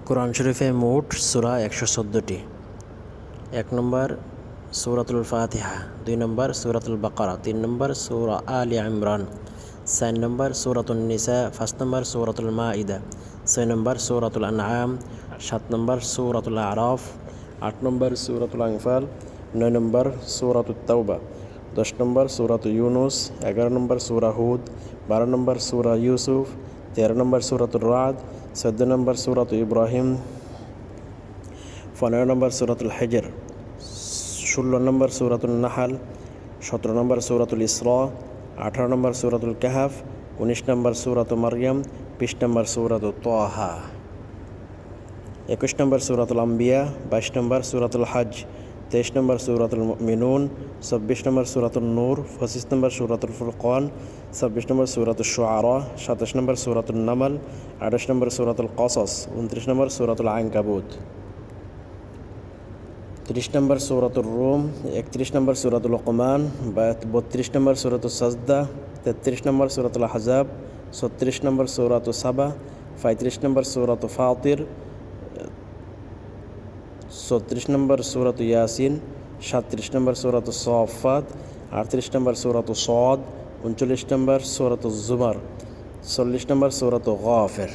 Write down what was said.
কোরআন শরীফে মোট সূরা 114টি। 1 নম্বর সূরাতুল ফাতিহা, 2 নম্বর সূরাতুল বাকারা, 3 নম্বর সূরা আলে ইমরান, 4 নম্বর সূরাতুন নিসা, 5 নম্বর সূরাতুল মাইদা, 6 নম্বর সূরাতুল আনআম, 7 নম্বর সূরাতুল আরাফ, 8 নম্বর সূরাতুল আনফাল, 9 নম্বর সূরাতুত তাওবা, 10 নম্বর সূরাতু ইউনুস, 11 নম্বর সূরা হুদ, 12 নম্বর সূরা ইউসুফ, 13 নম্বর সূরাতুর রাদ, 14 নম্বর সূরাতু ইব্রাহিম, 15 নম্বর সূরাতুল হিজর, 16 নম্বর সূরাতুন নাহাল, 17 নম্বর সূরাতুল ইসরা, 18 নম্বর সূরাতুল কাহাফ, 19 নম্বর সূরাতু মারইয়াম, 20 নম্বর সূরাতু তাহা, 21 নম্বর সূরাতুল আম্বিয়া, 22 নম্বর সূরাতুল হজ, 23 নম্বর সূরাতুল মুমিনুন, 26 নম্বর সূরাতুন নূর, 25 নম্বর সূরাতুল ফুরকান, 26 নম্বর সূরাতুল শুআরা, 27 নম্বর সূরাতুন নামল, 28 নম্বর সূরাতুল কসস, 29 নম্বর সূরাতুল আনকাবুত, 30 নম্বর সূরাতুর রুম, 31 নম্বর সূরাতুল লুকমান, 32 নম্বর সূরাতুল সাজদা, 33 নম্বর সূরাতুল আহজাব, 36 নম্বর সূরাতুল সাবা, 35 নম্বর সূরাতুল ফাতির, 34 নম্বর সূরাতুল ইয়াসিন, 37 নম্বর সূরাতুল সাফফাত, 38 নম্বর সূরাতুল সাদ, 39 নম্বর সূরাতুল জুমার, 40 নম্বর সূরাতুল গাফির।